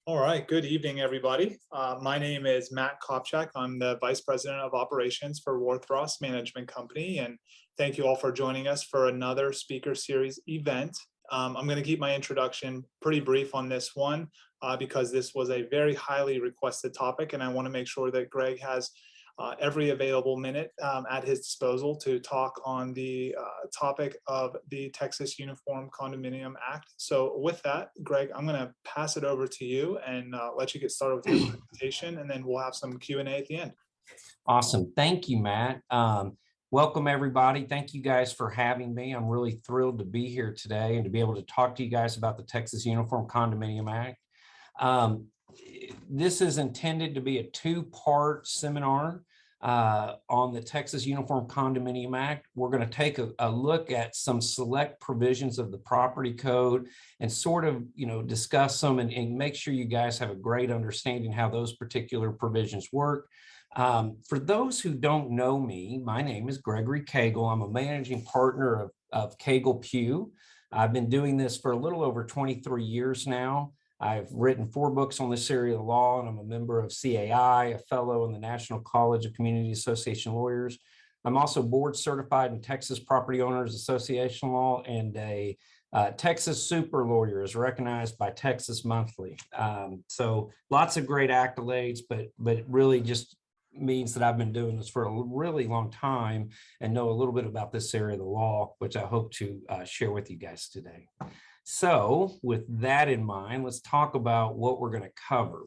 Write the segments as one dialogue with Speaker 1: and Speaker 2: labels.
Speaker 1: All right, good evening, everybody. My name is Matt Kopchak. I'm the Vice President of Operations for Warthros Management Company, and thank you all for joining us for another speaker series event. I'm going to keep my introduction pretty brief on this one because this was a very highly requested topic, and I want to make sure that Greg has every available minute at his disposal to talk on the topic of the Texas Uniform Condominium Act. So with that, Greg, I'm going to pass it over to you and let you get started with your presentation, and then we'll have some Q&A at the end.
Speaker 2: Awesome. Thank you, Matt. Welcome, everybody. Thank you guys for having me. I'm really thrilled to be here today and to be able to talk to you guys about the Texas Uniform Condominium Act. This is intended to be a two-part seminar on the Texas Uniform Condominium Act. We're going to take a look at some select provisions of the property code and sort of, discuss them and make sure you guys have a great understanding how those particular provisions work. For those who don't know me, my name is Gregory Cagle. I'm a managing partner of Cagle Pugh. I've been doing this for a little over 23 years now. I've written 4 books on this area of law, and I'm a member of CAI, a fellow in the National College of Community Association Lawyers. I'm also board certified in Texas Property Owners Association law and a Texas super lawyer is recognized by Texas Monthly. So lots of great accolades, but it really just means that I've been doing this for a really long time and know a little bit about this area of the law, which I hope to share with you guys today. So with that in mind, let's talk about what we're going to cover.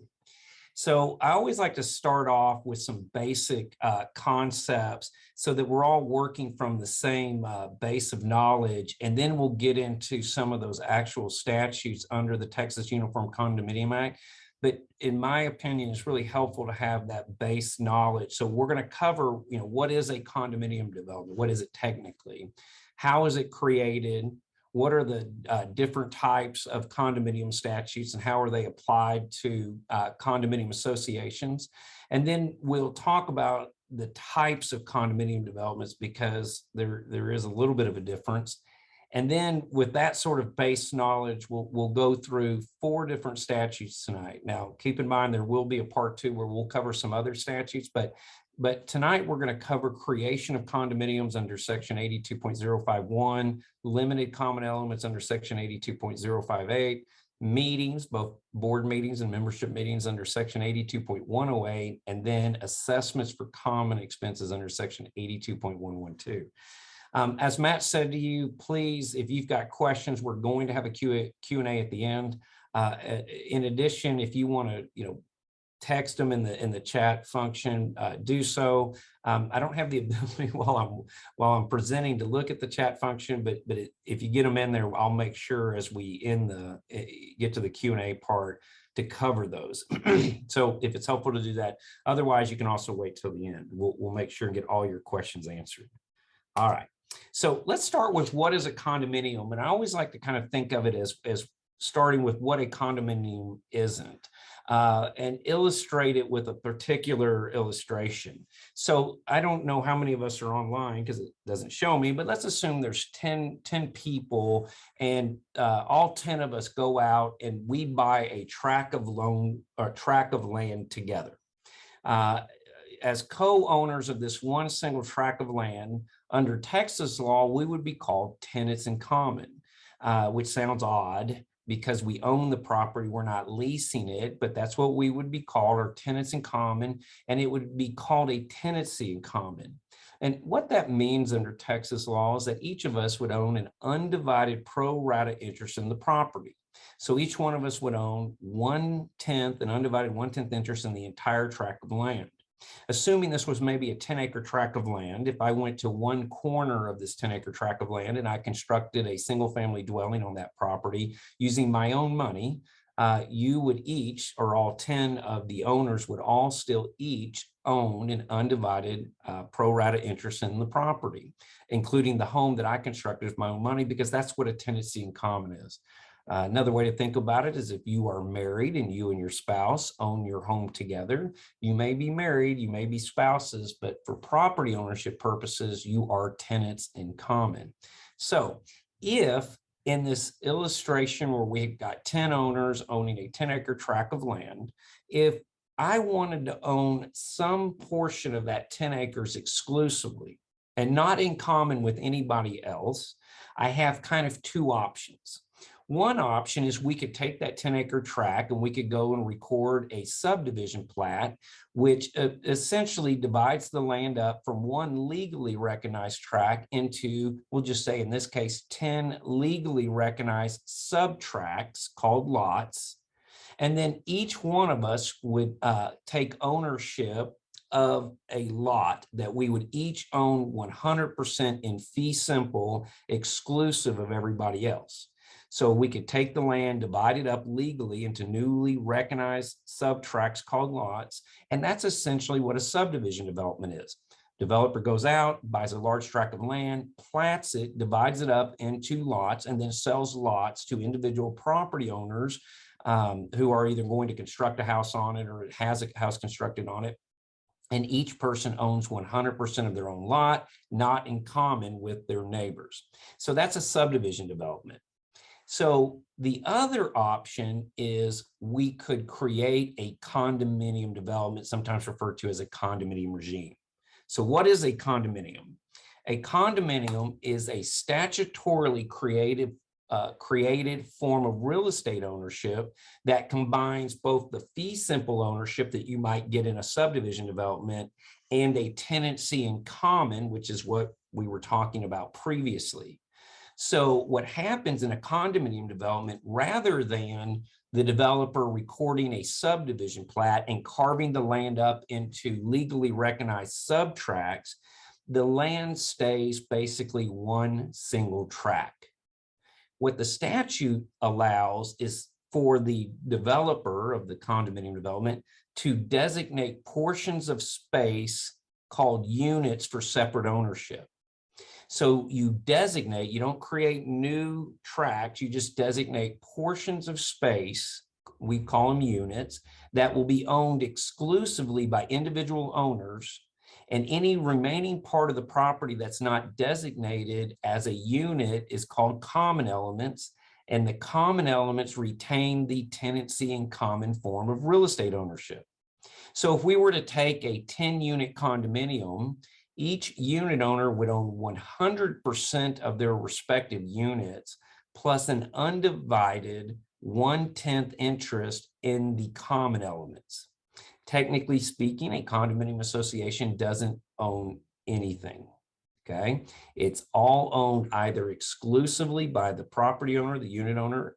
Speaker 2: So I always like to start off with some basic concepts so that we're all working from the same base of knowledge, and then we'll get into some of those actual statutes under the Texas Uniform Condominium Act. But in my opinion, it's really helpful to have that base knowledge. So we're going to cover, what is a condominium development? What is it technically? How is it created? What are the different types of condominium statutes and how are they applied to condominium associations? And then we'll talk about the types of condominium developments because there is a little bit of a difference. And then with that sort of base knowledge, we'll go through 4 different statutes tonight. Now, keep in mind, there will be a part 2 where we'll cover some other statutes, but tonight we're going to cover creation of condominiums under section 82.051, limited common elements under section 82.058, meetings, both board meetings and membership meetings under section 82.108, and then assessments for common expenses under section 82.112. As Matt said to you, please, if you've got questions, we're going to have a Q&A at the end. In addition, if you want to, text them in the chat function, do so. I don't have the ability while I'm presenting to look at the chat function, but if you get them in there, I'll make sure as we get to the Q&A part to cover those. So if it's helpful to do that, otherwise you can also wait till the end. We'll make sure and get all your questions answered. All right. So let's start with what is a condominium, and I always like to kind of think of it as starting with what a condominium isn't. And illustrate it with a particular illustration. So I don't know how many of us are online because it doesn't show me, but let's assume there's 10 people and all 10 of us go out and we buy a tract of land together. As co-owners of this one single tract of land, under Texas law, we would be called tenants in common, which sounds odd, because we own the property, we're not leasing it, but that's what we would be called, or tenants in common, and it would be called a tenancy in common. And what that means under Texas law is that each of us would own an undivided pro rata interest in the property. So each one of us would own 1/10, an undivided 1/10 interest in the entire tract of land. Assuming this was maybe a 10-acre tract of land, if I went to one corner of this 10-acre tract of land and I constructed a single-family dwelling on that property using my own money, you would each, or all 10 of the owners would all still each own an undivided pro rata interest in the property, including the home that I constructed with my own money, because that's what a tenancy in common is. Another way to think about it is if you are married and you and your spouse own your home together, you may be married, you may be spouses, but for property ownership purposes, you are tenants in common. So if in this illustration where we've got 10 owners owning a 10-acre tract of land, if I wanted to own some portion of that 10 acres exclusively and not in common with anybody else, I have kind of two options. One option is we could take that 10-acre tract and we could go and record a subdivision plat, which essentially divides the land up from one legally recognized tract into, we'll just say in this case, 10 legally recognized subtracts called lots. And then each one of us would take ownership of a lot that we would each own 100% in fee simple, exclusive of everybody else. So we could take the land, divide it up legally into newly recognized subtracts called lots. And that's essentially what a subdivision development is. Developer goes out, buys a large tract of land, plats it, divides it up into lots, and then sells lots to individual property owners who are either going to construct a house on it or it has a house constructed on it. And each person owns 100% of their own lot, not in common with their neighbors. So that's a subdivision development. So the other option is we could create a condominium development, sometimes referred to as a condominium regime. So what is a condominium? A condominium is a statutorily created form of real estate ownership that combines both the fee simple ownership that you might get in a subdivision development and a tenancy in common, which is what we were talking about previously. So what happens in a condominium development, rather than the developer recording a subdivision plat and carving the land up into legally recognized subtracts, the land stays basically one single tract. What the statute allows is for the developer of the condominium development to designate portions of space called units for separate ownership. So you designate, you don't create new tracts, you just designate portions of space, we call them units, that will be owned exclusively by individual owners, and any remaining part of the property that's not designated as a unit is called common elements, and the common elements retain the tenancy in common form of real estate ownership. So if we were to take a 10-unit condominium, each unit owner would own 100% of their respective units, plus an undivided 1/10 interest in the common elements. Technically speaking, a condominium association doesn't own anything, okay? It's all owned either exclusively by the property owner, the unit owner,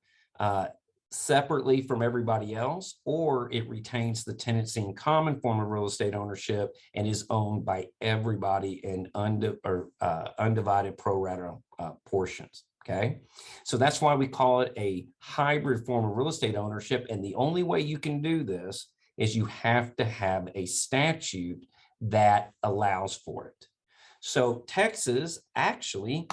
Speaker 2: separately from everybody else, or it retains the tenancy in common form of real estate ownership and is owned by everybody in undivided pro rata portions. Okay, so that's why we call it a hybrid form of real estate ownership. And the only way you can do this is you have to have a statute that allows for it. So Texas actually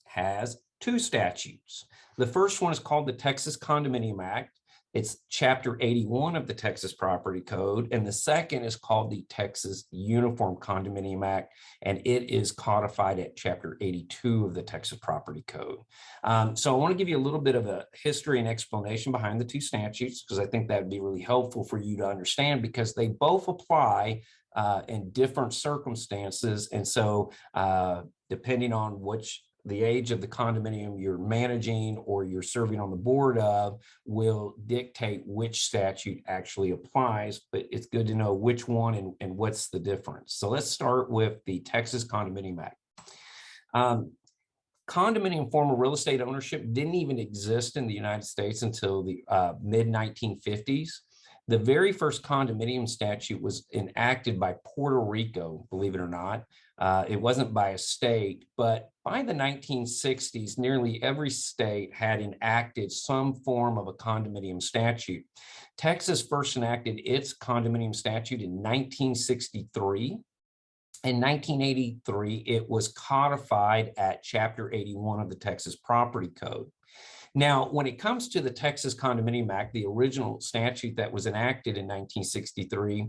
Speaker 2: has two statutes. The first one is called the Texas Condominium Act. It's Chapter 81 of the Texas Property Code. And the second is called the Texas Uniform Condominium Act, and it is codified at Chapter 82 of the Texas Property Code. So I want to give you a little bit of a history and explanation behind the two statutes, because I think that would be really helpful for you to understand, because they both apply in different circumstances. And so depending on the age of the condominium you're managing or you're serving on the board of will dictate which statute actually applies, but it's good to know which one and what's the difference. So let's start with the Texas Condominium Act. Condominium form of real estate ownership didn't even exist in the United States until the mid-1950s. The very first condominium statute was enacted by Puerto Rico, believe it or not. It wasn't by a state, but by the 1960s, nearly every state had enacted some form of a condominium statute. Texas first enacted its condominium statute in 1963. In 1983, it was codified at Chapter 81 of the Texas Property Code. Now, when it comes to the Texas Condominium Act, the original statute that was enacted in 1963,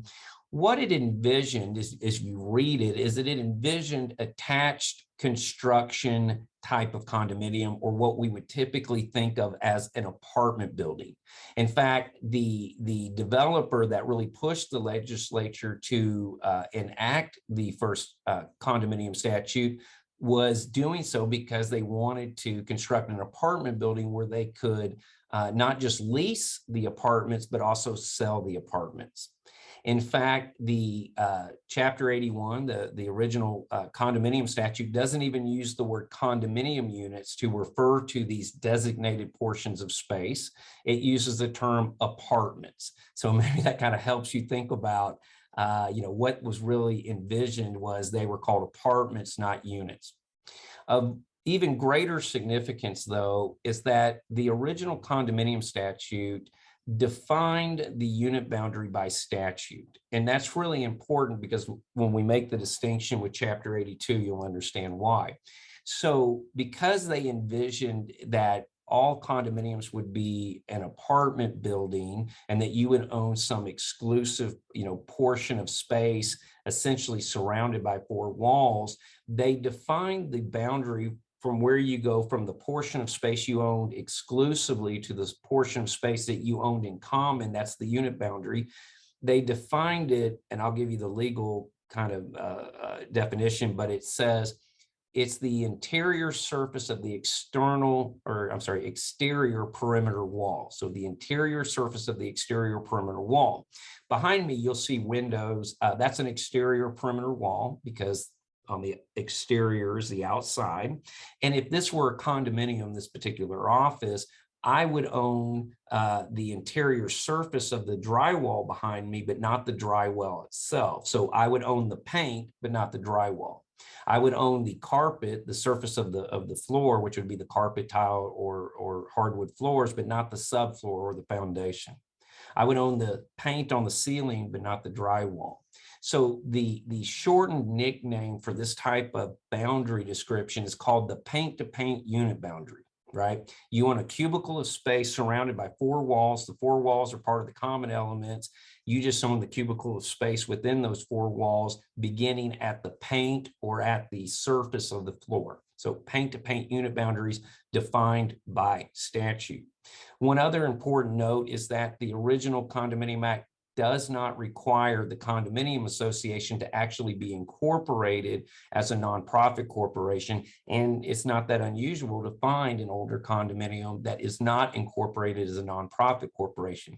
Speaker 2: what it envisioned, as you read it, is that it envisioned attached construction type of condominium, or what we would typically think of as an apartment building. In fact, the developer that really pushed the legislature to enact the first condominium statute was doing so because they wanted to construct an apartment building where they could not just lease the apartments, but also sell the apartments. In fact, the Chapter 81, the original condominium statute, doesn't even use the word condominium units to refer to these designated portions of space. It uses the term apartments. So maybe that kind of helps you think about what was really envisioned was they were called apartments, not units. Of even greater significance, though, is that the original condominium statute defined the unit boundary by statute. And that's really important because when we make the distinction with Chapter 82, you'll understand why. So because they envisioned that all condominiums would be an apartment building and that you would own some exclusive, portion of space essentially surrounded by four walls, they defined the boundary from where you go from the portion of space you owned exclusively to this portion of space that you owned in common. That's the unit boundary. They defined it, and I'll give you the legal kind of definition, but it says it's the interior surface of the exterior perimeter wall. So the interior surface of the exterior perimeter wall. Behind me, you'll see windows. That's an exterior perimeter wall because on the exterior is the outside. And if this were a condominium, this particular office, I would own the interior surface of the drywall behind me, but not the drywall itself. So I would own the paint, but not the drywall. I would own the carpet, the surface of the floor, which would be the carpet tile or hardwood floors, but not the subfloor or the foundation. I would own the paint on the ceiling, but not the drywall. So the shortened nickname for this type of boundary description is called the paint-to-paint unit boundary, right? You own a cubicle of space surrounded by four walls. The four walls are part of the common elements. You just own the cubicle of space within those four walls, beginning at the paint or at the surface of the floor. So paint-to-paint unit boundaries defined by statute. One other important note is that the original Condominium Act does not require the condominium association to actually be incorporated as a nonprofit corporation. And it's not that unusual to find an older condominium that is not incorporated as a nonprofit corporation.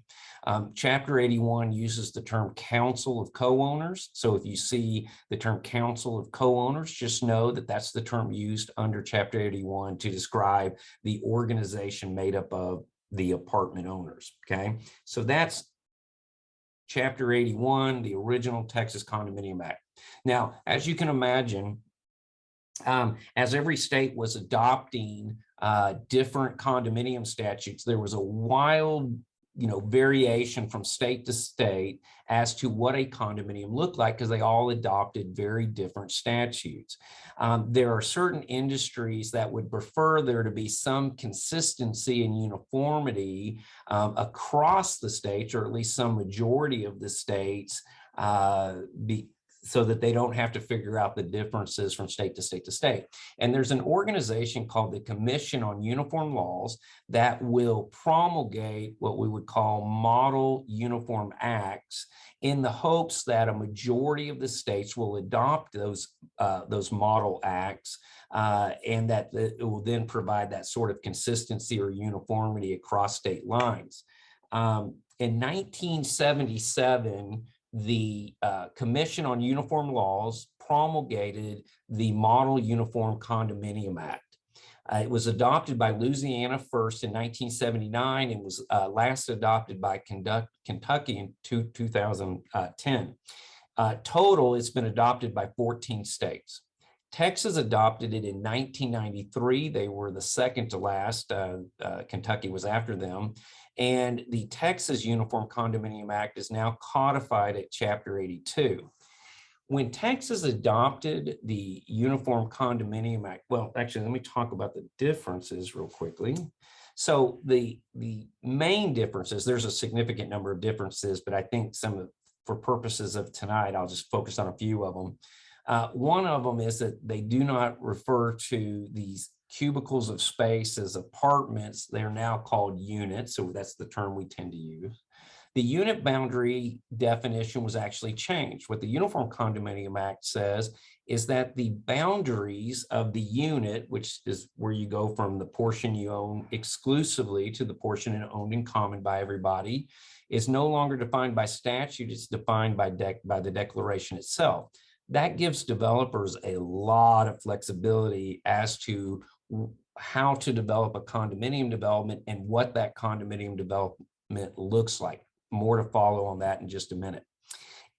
Speaker 2: Chapter 81 uses the term council of co-owners. So if you see the term council of co-owners, just know that that's the term used under Chapter 81 to describe the organization made up of the apartment owners. Okay, so that's Chapter 81, the original Texas Condominium Act. Now, as you can imagine, as every state was adopting different condominium statutes, there was a wild variation from state to state as to what a condominium looked like because they all adopted very different statutes. There are certain industries that would prefer there to be some consistency and uniformity across the states, or at least some majority of the states, so that they don't have to figure out the differences from state to state to state. And there's an organization called the Commission on Uniform Laws that will promulgate what we would call model uniform acts in the hopes that a majority of the states will adopt those model acts and that it will then provide that sort of consistency or uniformity across state lines. In 1977, the Commission on Uniform Laws promulgated the Model Uniform Condominium Act. It was adopted by Louisiana first in 1979 and was last adopted by Kentucky in 2010. Total, it's been adopted by 14 states. Texas adopted it in 1993. They were the second to last. Kentucky was after them. And the Texas Uniform Condominium Act is now codified at Chapter 82. When Texas adopted the Uniform Condominium Act, well, actually, let me talk about the differences real quickly. So the main differences, there's a significant number of differences, but I think for purposes of tonight, I'll just focus on a few of them. One of them is that they do not refer to these cubicles of space as apartments, they're now called units. So that's the term we tend to use. The unit boundary definition was actually changed. What the Uniform Condominium Act says is that the boundaries of the unit, which is where you go from the portion you own exclusively to the portion owned in common by everybody, is no longer defined by statute. It's defined by the declaration itself. That gives developers a lot of flexibility as to how to develop a condominium development and what that condominium development looks like. More to follow on that in just a minute.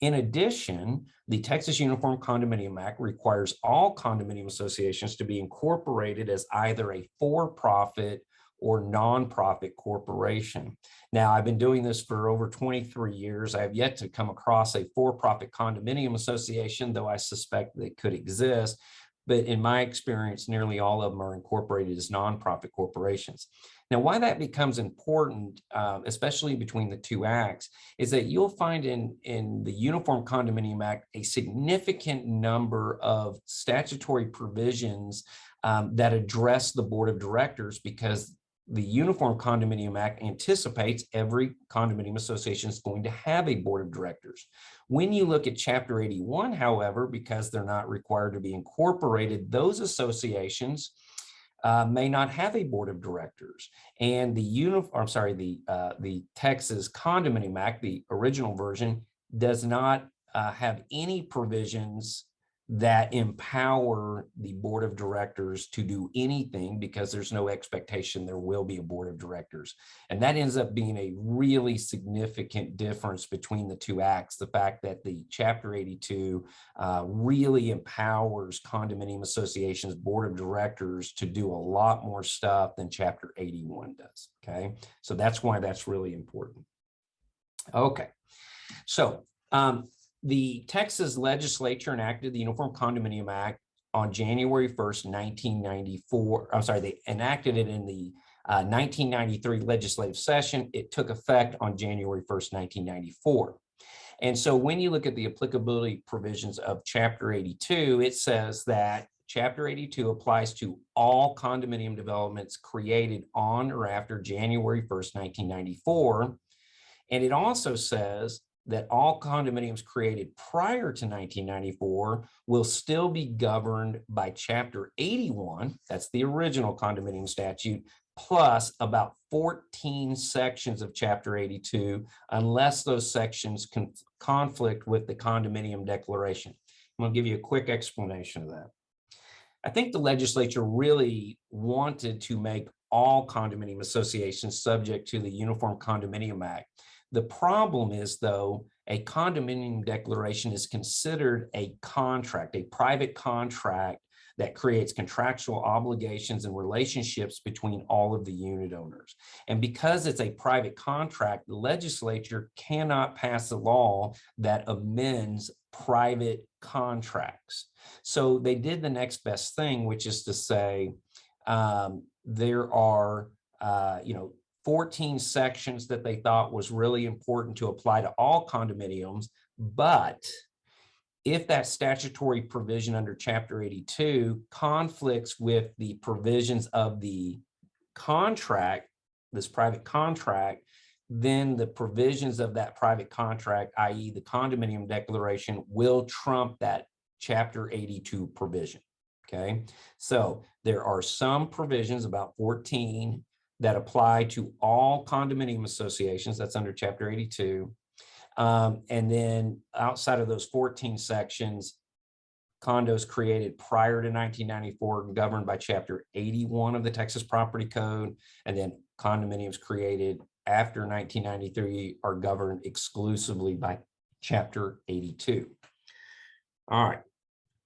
Speaker 2: In addition, the Texas Uniform Condominium Act requires all condominium associations to be incorporated as either a for-profit or nonprofit corporation. Now, I've been doing this for over 23 years. I have yet to come across a for-profit condominium association, though I suspect they could exist. But in my experience, nearly all of them are incorporated as nonprofit corporations. Now, why that becomes important, especially between the two acts, is that you'll find in the Uniform Condominium Act a significant number of statutory provisions that address the board of directors, because the Uniform Condominium Act anticipates every condominium association is going to have a board of directors. When you look at Chapter 81, however, because they're not required to be incorporated, those associations may not have a board of directors. And the Texas Condominium Act, the original version, does not have any provisions that empower the board of directors to do anything, because there's no expectation there will be a board of directors. And that ends up being a really significant difference between the two acts. The fact that the Chapter 82 really empowers condominium associations board of directors to do a lot more stuff than Chapter 81 does. Okay, so that's why that's really important. Okay, so the Texas legislature enacted the Uniform Condominium Act on January 1st, 1994. I'm sorry, they enacted it in the 1993 legislative session. It took effect on January 1st, 1994. And so when you look at the applicability provisions of Chapter 82, it says that Chapter 82 applies to all condominium developments created on or after January 1st, 1994. And it also says that all condominiums created prior to 1994 will still be governed by Chapter 81, that's the original condominium statute, plus about 14 sections of Chapter 82, unless those sections conflict with the condominium declaration. I'm going to give you a quick explanation of that. I think the legislature really wanted to make all condominium associations subject to the Uniform Condominium Act. The problem is, though, a condominium declaration is considered a contract, a private contract that creates contractual obligations and relationships between all of the unit owners. And because it's a private contract, the legislature cannot pass a law that amends private contracts. So they did the next best thing, which is to say there are 14 sections that they thought was really important to apply to all condominiums. But if that statutory provision under Chapter 82 conflicts with the provisions of the contract, this private contract, then the provisions of that private contract, i.e. the condominium declaration, will trump that Chapter 82 provision. Okay, so there are some provisions, about 14, that apply to all condominium associations. That's under Chapter 82. And then outside of those 14 sections, condos created prior to 1994 governed by Chapter 81 of the Texas Property Code, and then condominiums created after 1993 are governed exclusively by Chapter 82. All right.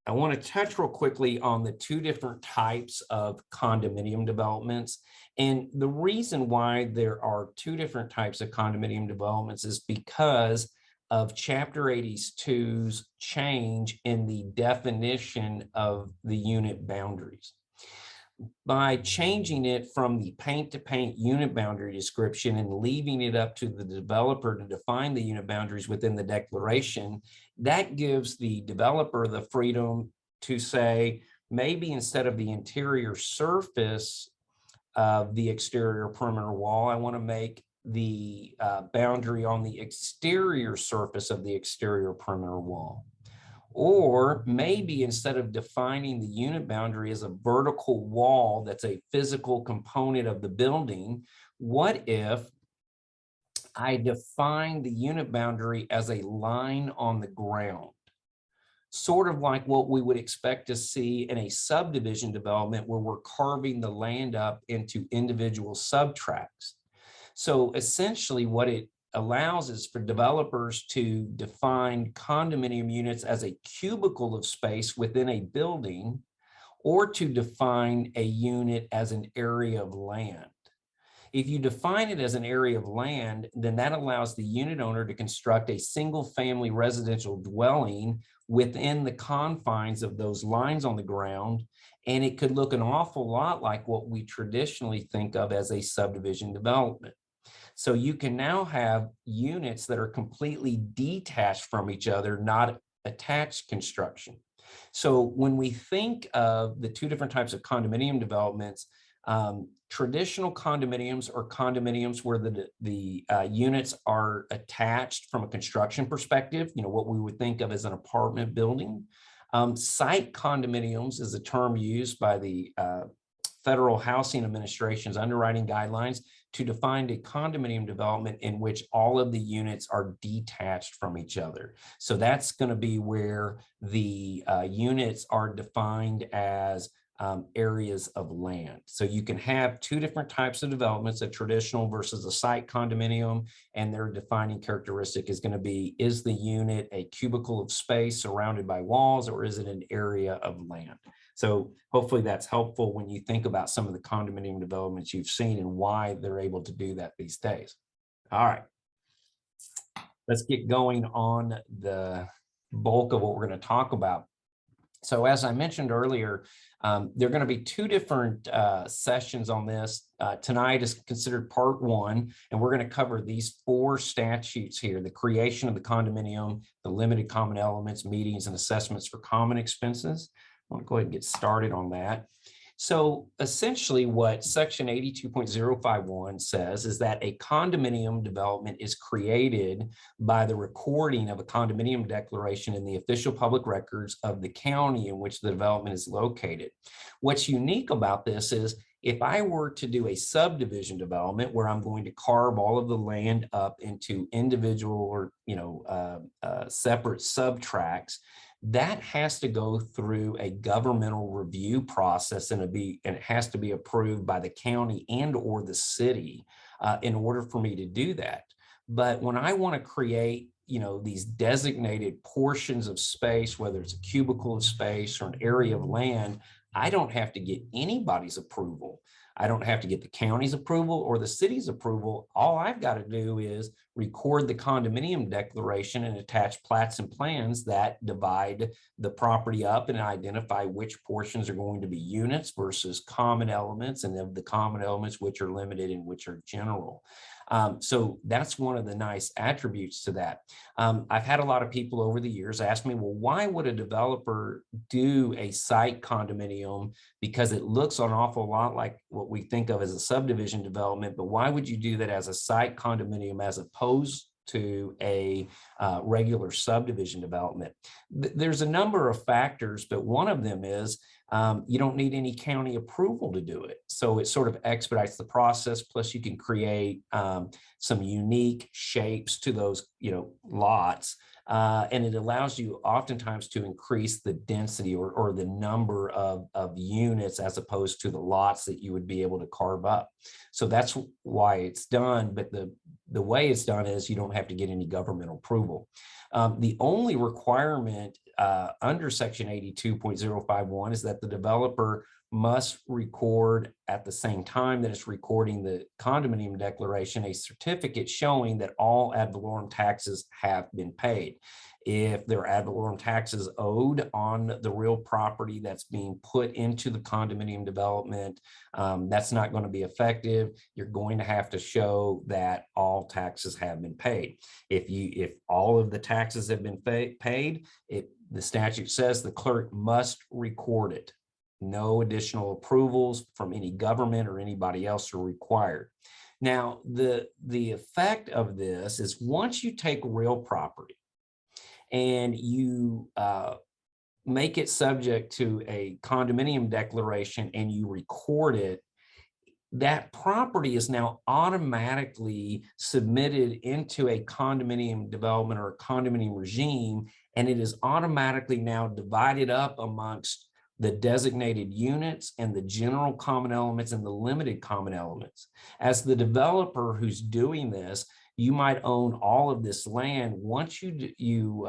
Speaker 2: I want to touch real quickly on the two different types of condominium developments. And the reason why there are two different types of condominium developments is because of Chapter 82's change in the definition of the unit boundaries. By changing it from the paint-to-paint unit boundary description and leaving it up to the developer to define the unit boundaries within the declaration, that gives the developer the freedom to say, maybe instead of the interior surface of the exterior perimeter wall, I want to make the boundary on the exterior surface of the exterior perimeter wall. Or maybe instead of defining the unit boundary as a vertical wall that's a physical component of the building, what if I define the unit boundary as a line on the ground? Sort of like what we would expect to see in a subdivision development where we're carving the land up into individual subtracts. So essentially what it allows is for developers to define condominium units as a cubicle of space within a building, or to define a unit as an area of land. If you define it as an area of land, then that allows the unit owner to construct a single-family residential dwelling within the confines of those lines on the ground, and it could look an awful lot like what we traditionally think of as a subdivision development. So you can now have units that are completely detached from each other, not attached construction. So when we think of the two different types of condominium developments, traditional condominiums or condominiums where the units are attached from a construction perspective, what we would think of as an apartment building. Site condominiums is a term used by the Federal Housing Administration's underwriting guidelines to define a condominium development in which all of the units are detached from each other. So that's going to be where the units are defined as areas of land. So you can have two different types of developments, a traditional versus a site condominium, and their defining characteristic is going to be, is the unit a cubicle of space surrounded by walls, or is it an area of land? So hopefully that's helpful when you think about some of the condominium developments you've seen and why they're able to do that these days. All right, let's get going on the bulk of what we're going to talk about. So as I mentioned earlier, there are going to be two different sessions on this. Tonight is considered part one, and we're going to cover these four statutes here: the creation of the condominium, the limited common elements, meetings, and assessments for common expenses. I want to go ahead and get started on that. So essentially what section 82.051 says is that a condominium development is created by the recording of a condominium declaration in the official public records of the county in which the development is located. What's unique about this is if I were to do a subdivision development where I'm going to carve all of the land up into individual or separate subtracts, that has to go through a governmental review process, and it has to be approved by the county and or the city in order for me to do that. But when I want to create these designated portions of space, whether it's a cubicle of space or an area of land, I don't have to get anybody's approval. I don't have to get the county's approval or the city's approval. All I've got to do is record the condominium declaration and attach plats and plans that divide the property up and identify which portions are going to be units versus common elements, and of the common elements which are limited and which are general. So that's one of the nice attributes to that. I've had a lot of people over the years ask me, well, why would a developer do a site condominium? Because it looks an awful lot like what we think of as a subdivision development, but why would you do that as a site condominium as opposed to a regular subdivision development? There's a number of factors, but one of them is you don't need any county approval to do it. So it sort of expedites the process. Plus you can create some unique shapes to those, lots. And it allows you oftentimes to increase the density or the number of units as opposed to the lots that you would be able to carve up. So that's why it's done. But the way it's done is you don't have to get any governmental approval. The only requirement under section 82.051 is that the developer must record at the same time that it's recording the condominium declaration a certificate showing that all ad valorem taxes have been paid. If there are ad valorem taxes owed on the real property that's being put into the condominium development, that's not going to be effective. You're going to have to show that all taxes have been paid. If all of the taxes have been paid, the statute says the clerk must record it. No additional approvals from any government or anybody else are required. Now, the effect of this is once you take real property and you make it subject to a condominium declaration and you record it, that property is now automatically submitted into a condominium development or a condominium regime, and it is automatically now divided up amongst the designated units and the general common elements and the limited common elements. As the developer who's doing this, you might own all of this land. Once you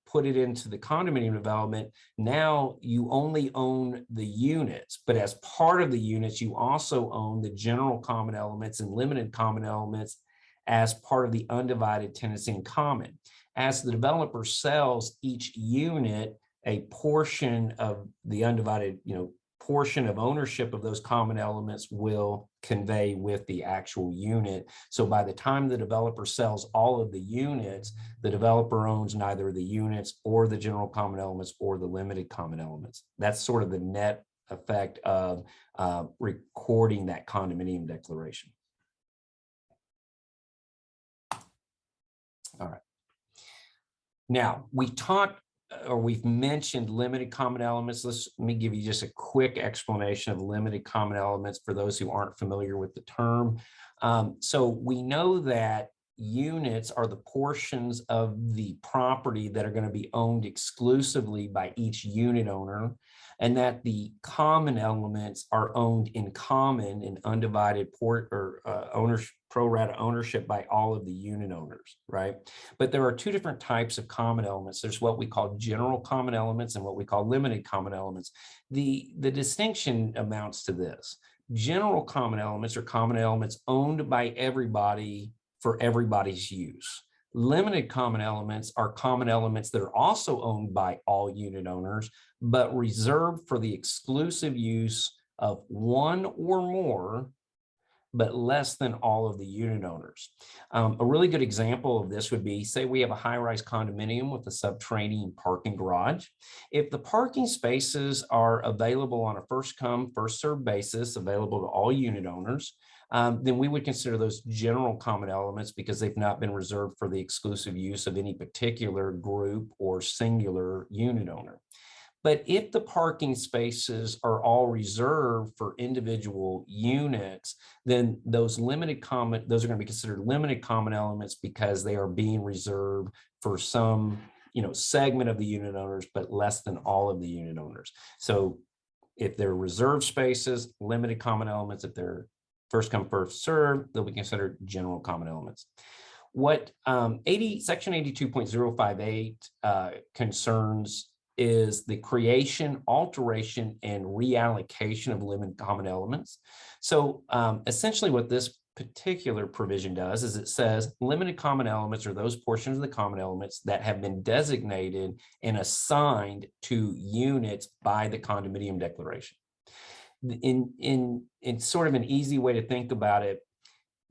Speaker 2: put it into the condominium development, now you only own the units, but as part of the units, you also own the general common elements and limited common elements as part of the undivided tenancy in common. As the developer sells each unit, a portion of the undivided, portion of ownership of those common elements will convey with the actual unit. So by the time the developer sells all of the units, the developer owns neither the units or the general common elements or the limited common elements. That's sort of the net effect of recording that condominium declaration. All right. Now, we've mentioned limited common elements. Let me give you just a quick explanation of limited common elements for those who aren't familiar with the term. So we know that units are the portions of the property that are going to be owned exclusively by each unit owner, and that the common elements are owned in common in undivided ownership, pro rata ownership by all of the unit owners, right? But there are two different types of common elements. There's what we call general common elements and what we call limited common elements. The distinction amounts to this. General common elements are common elements owned by everybody for everybody's use. Limited common elements are common elements that are also owned by all unit owners, but reserved for the exclusive use of one or more, but less than all of the unit owners. A really good example of this would be, say we have a high-rise condominium with a subterranean parking garage. If the parking spaces are available on a first-come, first-served basis, available to all unit owners, then we would consider those general common elements because they've not been reserved for the exclusive use of any particular group or singular unit owner. But if the parking spaces are all reserved for individual units, then those are going to be considered limited common elements because they are being reserved for some, segment of the unit owners, but less than all of the unit owners. So if they're reserved spaces, limited common elements. If they're first come, first served, they'll be considered general common elements. What Section 82.058 concerns is the creation, alteration, and reallocation of limited common elements. So essentially what this particular provision does is it says limited common elements are those portions of the common elements that have been designated and assigned to units by the condominium declaration. In sort of an easy way to think about it,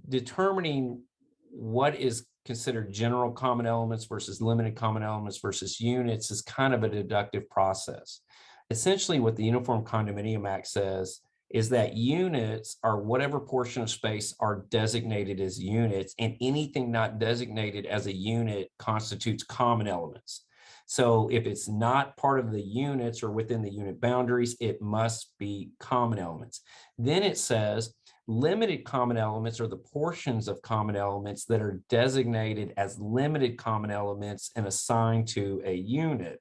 Speaker 2: determining what is considered general common elements versus limited common elements versus units is kind of a deductive process. Essentially, what the Uniform Condominium Act says is that units are whatever portion of space are designated as units, and anything not designated as a unit constitutes common elements. So if it's not part of the units or within the unit boundaries, it must be common elements. Then it says limited common elements are the portions of common elements that are designated as limited common elements and assigned to a unit.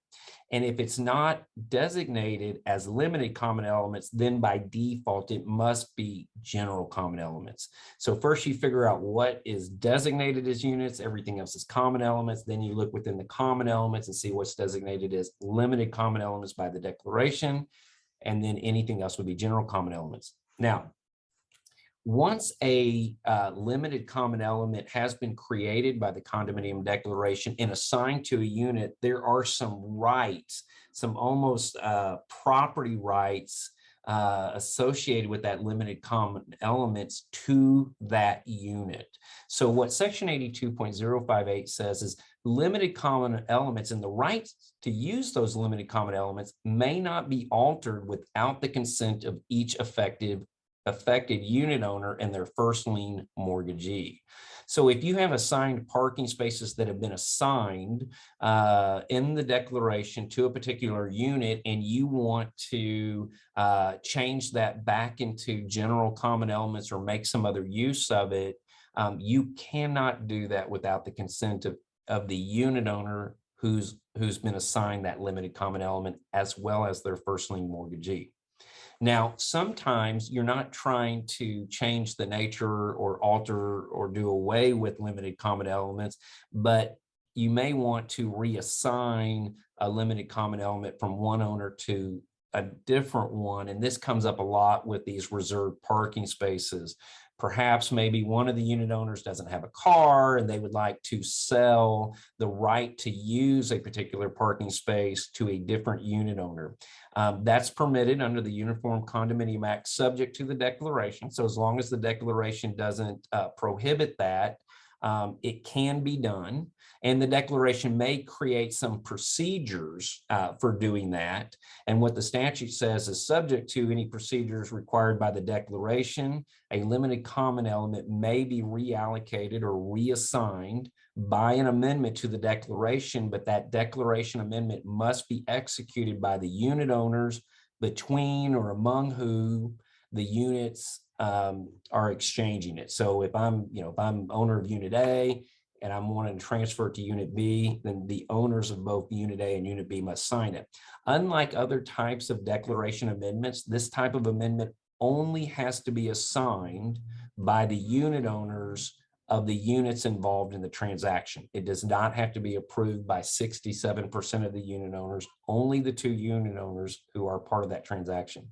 Speaker 2: And if it's not designated as limited common elements, then by default, it must be general common elements. So first you figure out what is designated as units, everything else is common elements. Then you look within the common elements and see what's designated as limited common elements by the declaration. And then anything else would be general common elements. Now, once a limited common element has been created by the condominium declaration and assigned to a unit, there are some rights, some almost property rights associated with that limited common elements to that unit. So what Section 82.058 says is limited common elements and the rights to use those limited common elements may not be altered without the consent of each affected unit owner and their first lien mortgagee. So if you have assigned parking spaces that have been assigned in the declaration to a particular unit, and you want to change that back into general common elements or make some other use of it, you cannot do that without the consent of the unit owner who's been assigned that limited common element, as well as their first lien mortgagee. Now, sometimes you're not trying to change the nature or alter or do away with limited common elements, but you may want to reassign a limited common element from one owner to a different one. And this comes up a lot with these reserved parking spaces. Perhaps maybe one of the unit owners doesn't have a car and they would like to sell the right to use a particular parking space to a different unit owner. That's permitted under the Uniform Condominium Act, subject to the declaration. So as long as the declaration doesn't prohibit that, it can be done. And the declaration may create some procedures for doing that. And what the statute says is, subject to any procedures required by the declaration, a limited common element may be reallocated or reassigned by an amendment to the declaration, but that declaration amendment must be executed by the unit owners between or among who the units are exchanging it. So if I'm owner of unit A and I'm wanting to transfer it to unit B, then the owners of both unit A and unit B must sign it. Unlike other types of declaration amendments, this type of amendment only has to be assigned by the unit owners of the units involved in the transaction. It does not have to be approved by 67% of the unit owners, only the 2 unit owners who are part of that transaction.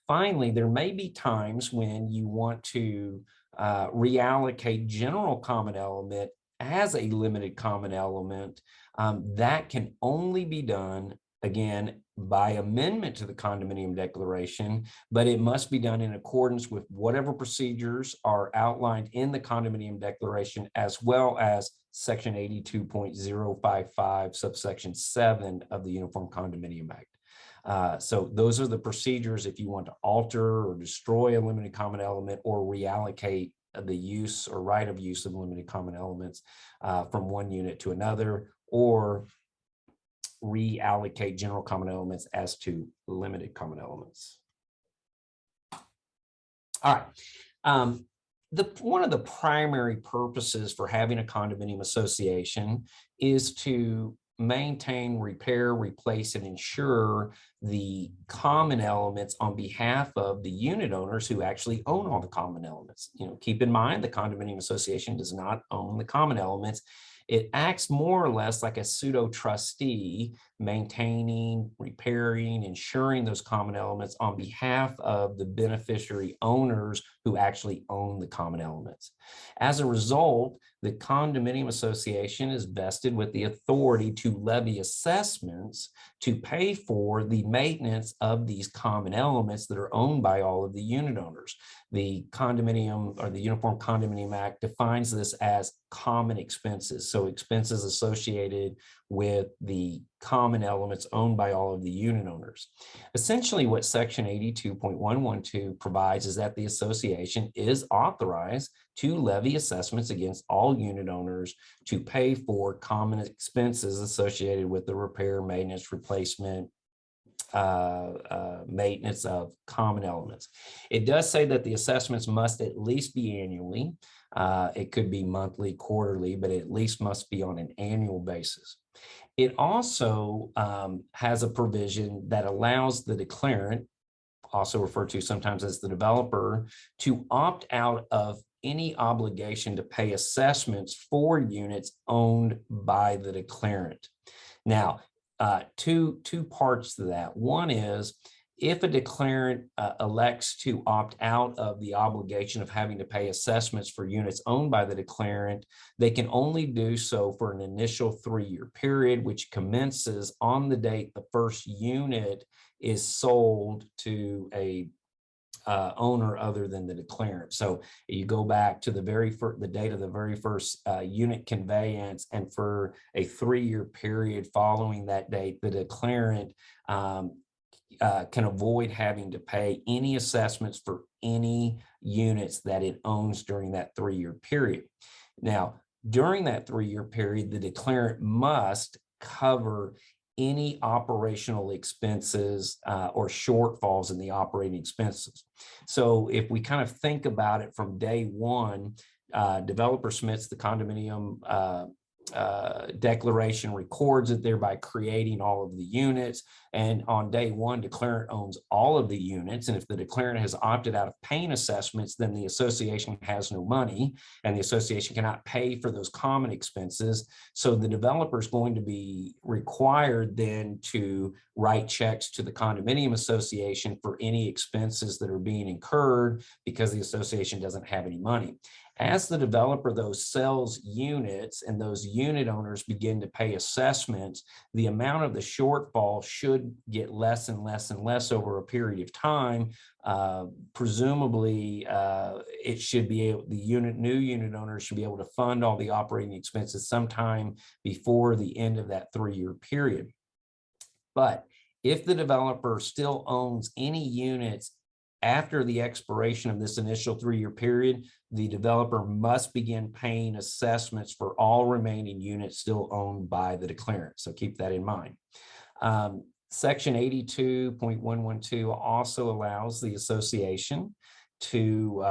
Speaker 2: Finally, there may be times when you want to reallocate general common element as a limited common element. That can only be done, again, by amendment to the condominium declaration, but it must be done in accordance with whatever procedures are outlined in the condominium declaration, as well as section 82.055 subsection 7 of the Uniform Condominium Act. So those are the procedures if you want to alter or destroy a limited common element or reallocate the use or right of use of limited common elements from one unit to another, or reallocate general common elements as to limited common elements. All right. One of the primary purposes for having a condominium association is to maintain, repair, replace, and ensure the common elements on behalf of the unit owners who actually own all the common elements. Keep in mind, the condominium association does not own the common elements. It acts more or less like a pseudo trustee, maintaining, repairing, ensuring those common elements on behalf of the beneficiary owners who actually own the common elements. As a result, the condominium association is vested with the authority to levy assessments to pay for the maintenance of these common elements that are owned by all of the unit owners. The condominium, or the Uniform Condominium Act, defines this as common expenses. So expenses associated with the common elements owned by all of the unit owners. Essentially, what section 82.112 provides is that the association is authorized to levy assessments against all unit owners to pay for common expenses associated with the repair, maintenance, replacement, maintenance of common elements. It does say that the assessments must at least be annually. It could be monthly, quarterly, but it at least must be on an annual basis. It also has a provision that allows the declarant, also referred to sometimes as the developer, to opt out of any obligation to pay assessments for units owned by the declarant. Now, two parts to that. One is, if a declarant elects to opt out of the obligation of having to pay assessments for units owned by the declarant, they can only do so for an initial 3-year period, which commences on the date the first unit is sold to a owner other than the declarant. So you go back to the date of the very first unit conveyance, and for a 3-year period following that date, the declarant can avoid having to pay any assessments for any units that it owns during that 3-year period. Now, during that 3-year period, the declarant must cover any operational expenses or shortfalls in the operating expenses. So if we kind of think about it from day one, developer submits the condominium declaration, records it, thereby creating all of the units. And on day one, declarant owns all of the units. And if the declarant has opted out of paying assessments, then the association has no money, and the association cannot pay for those common expenses. So the developer is going to be required then to write checks to the condominium association for any expenses that are being incurred because the association doesn't have any money. As the developer, though, sells units and those unit owners begin to pay assessments, the amount of the shortfall should get less and less and less over a period of time. Presumably, it should be able, new unit owners should be able to fund all the operating expenses sometime before the end of that 3-year period. But if the developer still owns any units after the expiration of this initial 3-year period, the developer must begin paying assessments for all remaining units still owned by the declarant. So keep that in mind. Section 82.112 also allows the association to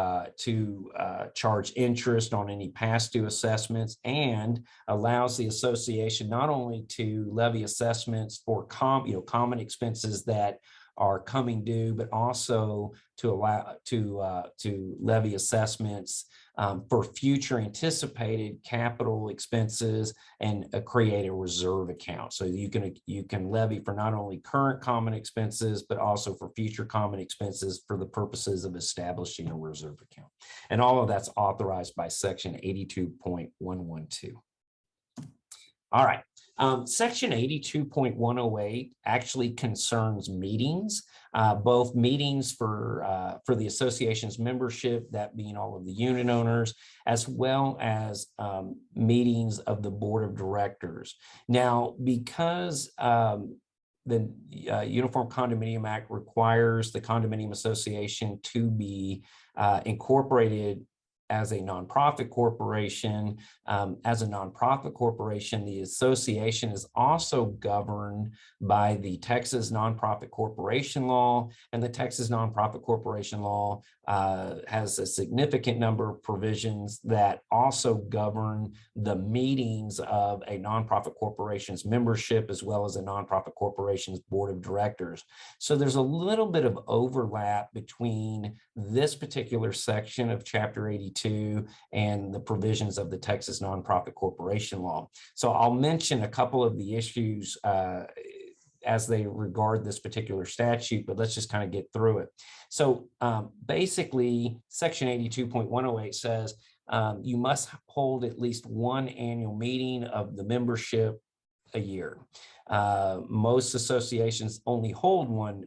Speaker 2: charge interest on any past due assessments, and allows the association not only to levy assessments for common expenses that are coming due, but also to allow to levy assessments for future anticipated capital expenses, and create a reserve account. So you can levy for not only current common expenses, but also for future common expenses for the purposes of establishing a reserve account. And all of that's authorized by Section 82.112. All right. Section 82.108 actually concerns meetings, both meetings for the association's membership, that being all of the unit owners, as well as meetings of the board of directors. Now, because the Uniform Condominium Act requires the condominium association to be incorporated as a nonprofit corporation. As a nonprofit corporation, the association is also governed by the Texas Nonprofit Corporation Law, and the Texas Nonprofit Corporation Law has a significant number of provisions that also govern the meetings of a nonprofit corporation's membership, as well as a nonprofit corporation's board of directors. So there's a little bit of overlap between this particular section of Chapter 82 and the provisions of the Texas Nonprofit Corporation Law. So I'll mention a couple of the issues as they regard this particular statute, but let's just kind of get through it. So basically, Section 82.108 says you must hold at least one annual meeting of the membership a year. Most associations only hold one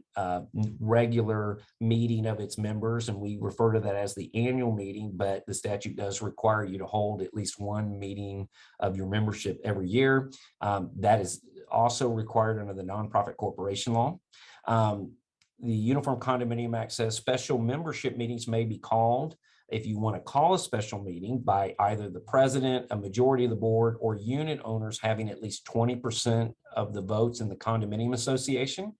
Speaker 2: regular meeting of its members, and we refer to that as the annual meeting, but the statute does require you to hold at least one meeting of your membership every year. That is also required under the Nonprofit Corporation Law. The Uniform Condominium Act says special membership meetings may be called, if you want to call a special meeting, by either the president, a majority of the board, or unit owners having at least 20% of the votes in the condominium association.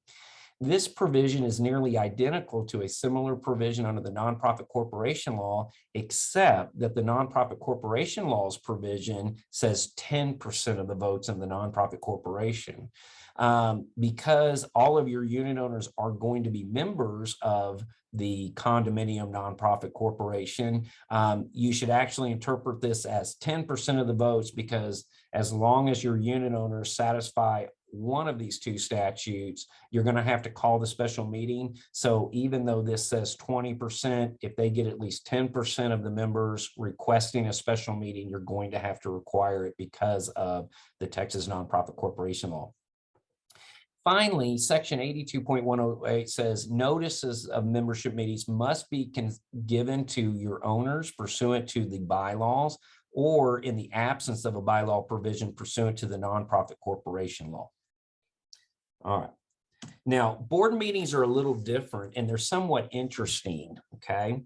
Speaker 2: This provision is nearly identical to a similar provision under the Nonprofit Corporation Law, except that the Nonprofit Corporation Law's provision says 10% of the votes in the nonprofit corporation. Because all of your unit owners are going to be members of the condominium nonprofit corporation, you should actually interpret this as 10% of the votes, because as long as your unit owners satisfy one of these two statutes, you're going to have to call the special meeting. So even though this says 20%, if they get at least 10% of the members requesting a special meeting, you're going to have to require it because of the Texas Nonprofit Corporation Law. Finally, section 82.108 says notices of membership meetings must be given to your owners pursuant to the bylaws or in the absence of a bylaw provision pursuant to the nonprofit corporation law. All right. Now, board meetings are a little different and they're somewhat interesting, okay?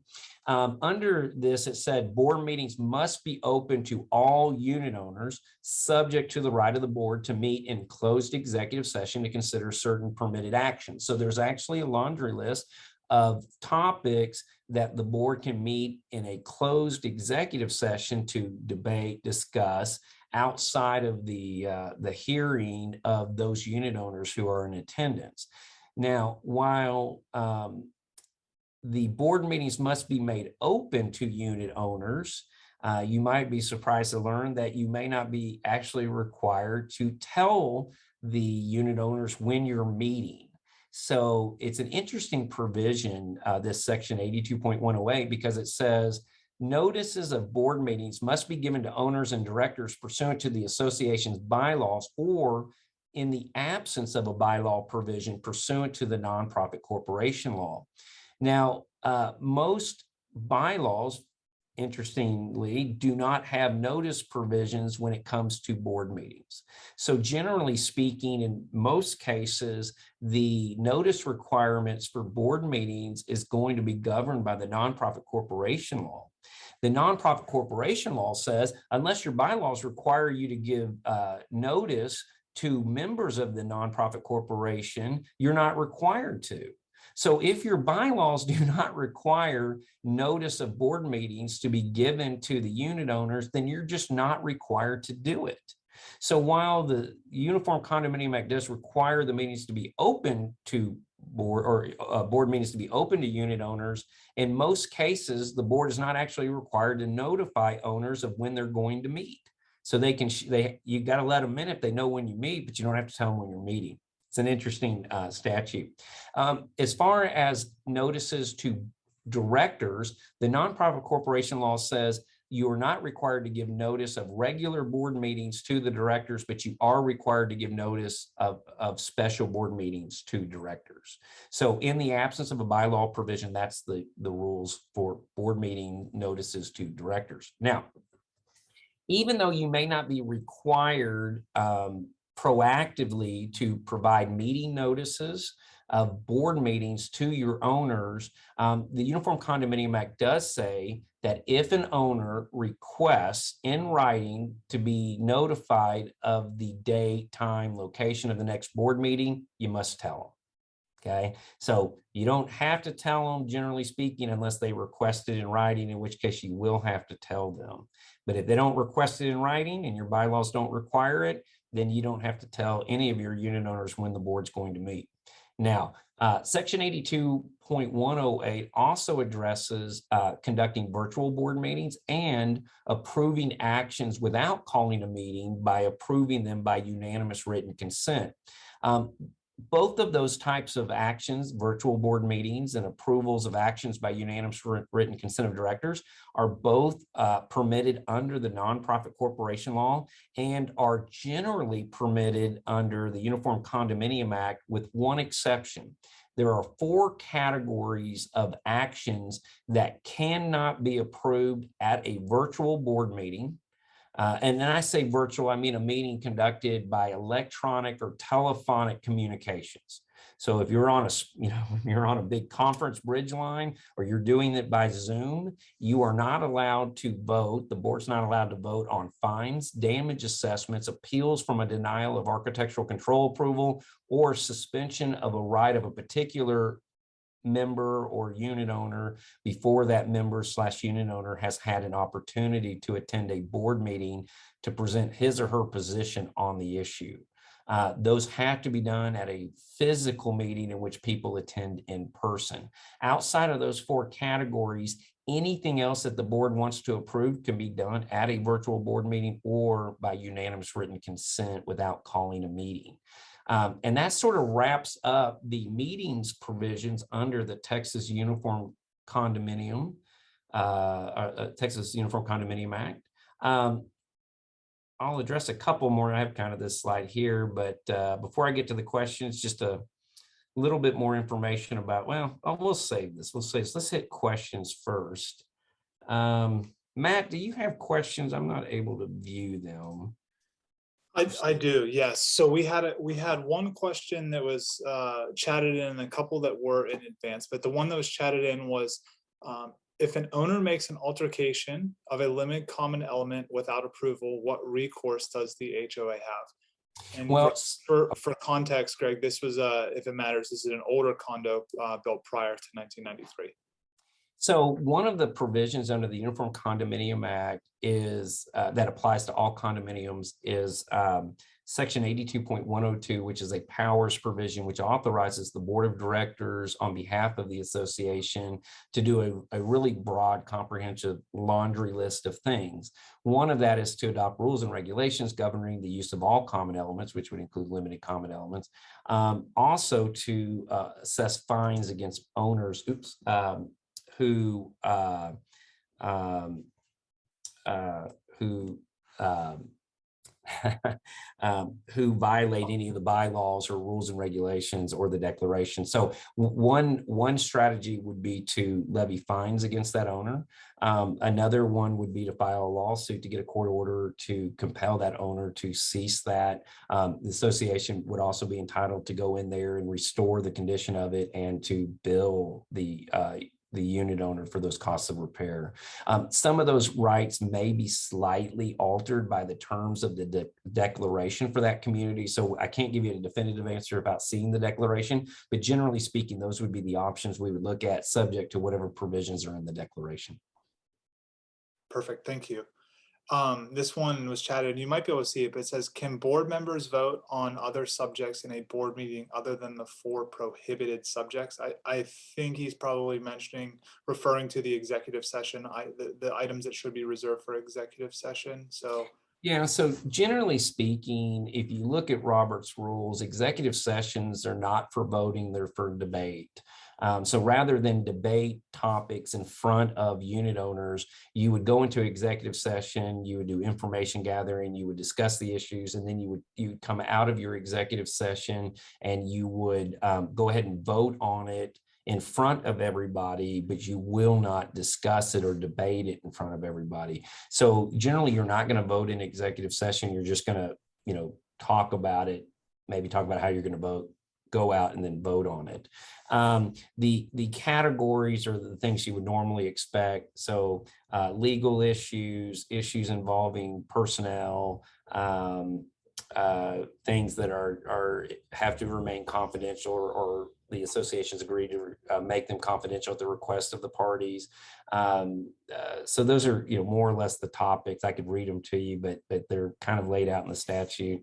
Speaker 2: Under this, it said board meetings must be open to all unit owners, subject to the right of the board to meet in closed executive session to consider certain permitted actions. So there's actually a laundry list of topics that the board can meet in a closed executive session to debate, discuss, outside of the hearing of those unit owners who are in attendance. Now, while the board meetings must be made open to unit owners, you might be surprised to learn that you may not be actually required to tell the unit owners when you're meeting. So it's an interesting provision, this section 82.108, because it says notices of board meetings must be given to owners and directors pursuant to the association's bylaws or in the absence of a bylaw provision pursuant to the nonprofit corporation law. Now, most bylaws, interestingly, do not have notice provisions when it comes to board meetings. So generally speaking, in most cases, the notice requirements for board meetings is going to be governed by the nonprofit corporation law. The nonprofit corporation law says, unless your bylaws require you to give notice to members of the nonprofit corporation, you're not required to. So if your bylaws do not require notice of board meetings to be given to the unit owners, then you're just not required to do it. So while the Uniform Condominium Act does require the meetings to be open to board or board meetings to be open to unit owners, in most cases, the board is not actually required to notify owners of when they're going to meet. So they can, you got to let them in if they know when you meet, but you don't have to tell them when you're meeting. It's an interesting statute. As far as notices to directors, the nonprofit corporation law says you are not required to give notice of regular board meetings to the directors, but you are required to give notice of special board meetings to directors. So in the absence of a bylaw provision, that's the rules for board meeting notices to directors. Now, even though you may not be required proactively to provide meeting notices of board meetings to your owners, the Uniform Condominium Act does say that if an owner requests in writing to be notified of the date, time, location of the next board meeting, you must tell them. Okay, so you don't have to tell them, generally speaking, unless they request it in writing, in which case you will have to tell them. But if they don't request it in writing and your bylaws don't require it, then you don't have to tell any of your unit owners when the board's going to meet. Now, section 82.108 also addresses conducting virtual board meetings and approving actions without calling a meeting by approving them by unanimous written consent. Both of those types of actions, virtual board meetings and approvals of actions by unanimous written consent of directors, are both permitted under the nonprofit corporation law and are generally permitted under the Uniform Condominium Act, with one exception. There are 4 categories of actions that cannot be approved at a virtual board meeting. And then I say virtual, I mean a meeting conducted by electronic or telephonic communications. So if you're on you're on a big conference bridge line, or you're doing it by Zoom, you are not allowed to vote. The board's not allowed to vote on fines, damage assessments, appeals from a denial of architectural control approval, or suspension of a right of a particular member or unit owner before that member/unit owner has had an opportunity to attend a board meeting to present his or her position on the issue. Those have to be done at a physical meeting in which people attend in person. Outside of those 4 categories, anything else that the board wants to approve can be done at a virtual board meeting or by unanimous written consent without calling a meeting. And that sort of wraps up the meetings provisions under the Texas Uniform Condominium, Texas Uniform Condominium Act. I'll address a couple more. I have kind of this slide here, but before I get to the questions, just a little bit more information about, well, we'll save this. Let's hit questions first. Matt, do you have questions? I'm not able to view them.
Speaker 1: I do, yes. So we had one question that was chatted in, and a couple that were in advance, but the one that was chatted in was, if an owner makes an altercation of a limited common element without approval, what recourse does the HOA have? And
Speaker 2: Well,
Speaker 1: for context, Greg, this was, if it matters, this is an older condo built prior to 1993.
Speaker 2: so one of the provisions under the Uniform Condominium Act is that applies to all condominiums is Section 82.102, which is a powers provision, which authorizes the board of directors on behalf of the association to do a really broad, comprehensive laundry list of things. One of that is to adopt rules and regulations governing the use of all common elements, which would include limited common elements. Also to assess fines against owners, who who violate any of the bylaws or rules and regulations or the declaration. So one strategy would be to levy fines against that owner. Another one would be to file a lawsuit to get a court order to compel that owner to cease that. The association would also be entitled to go in there and restore the condition of it and to bill the unit owner for those costs of repair. Some of those rights may be slightly altered by the terms of the declaration for that community. So I can't give you a definitive answer about seeing the declaration, but generally speaking, those would be the options we would look at, subject to whatever provisions are in the declaration.
Speaker 1: Perfect, thank you. This one was chatted, you might be able to see it, but it says, can board members vote on other subjects in a board meeting other than the 4 prohibited subjects? I think he's probably referring to the executive session, the items that should be reserved for executive session. So
Speaker 2: yeah, so generally speaking, if you look at Robert's rules, executive sessions are not for voting, they're for debate. So rather than debate topics in front of unit owners, you would go into executive session, you would do information gathering, you would discuss the issues, and then you would come out of your executive session and you would go ahead and vote on it in front of everybody, but you will not discuss it or debate it in front of everybody. So generally, you're not going to vote in executive session. You're just going to, talk about it, maybe talk about how you're going to vote, go out and then vote on it. The categories are the things you would normally expect. So legal issues involving personnel, things that have to remain confidential or the associations agree to make them confidential at the request of the parties. So those are, more or less the topics. I could read them to you, but they're kind of laid out in the statute.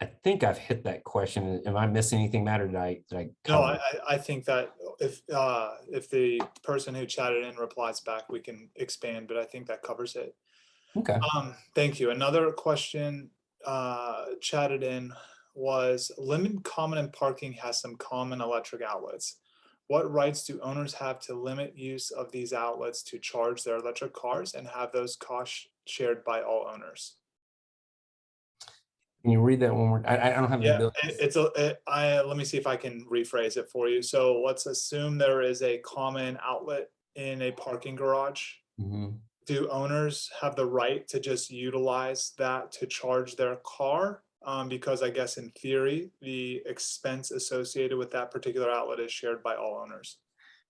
Speaker 2: I think I've hit that question. Am I missing anything, Matt, or did I cover it?
Speaker 1: No, I think that if the person who chatted in replies back, we can expand, but I think that covers it.
Speaker 2: Okay.
Speaker 1: Thank you. Another question chatted in was, limited common parking has some common electric outlets. What rights do owners have to limit use of these outlets to charge their electric cars and have those costs shared by all owners?
Speaker 2: Can you read that one more? I don't have the ability.
Speaker 1: Let me see if I can rephrase it for you. So let's assume there is a common outlet in a parking garage.
Speaker 2: Mm-hmm.
Speaker 1: Do owners have the right to just utilize that to charge their car? Because I guess in theory, the expense associated with that particular outlet is shared by all owners.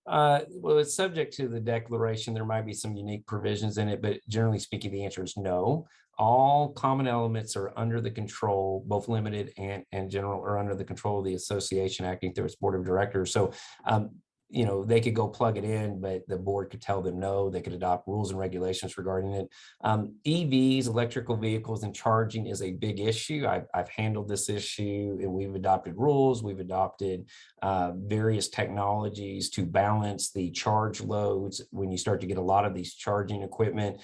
Speaker 2: Well, it's subject to the declaration. There might be some unique provisions in it, but generally speaking, the answer is no. All common elements are under the control, both limited and general, are under the control of the association acting through its board of directors. So, they could go plug it in, but the board could tell them no. They could adopt rules and regulations regarding it. EVs, electrical vehicles, and charging is a big issue. I've handled this issue, and we've adopted rules. We've adopted various technologies to balance the charge loads. When you start to get a lot of these charging equipment,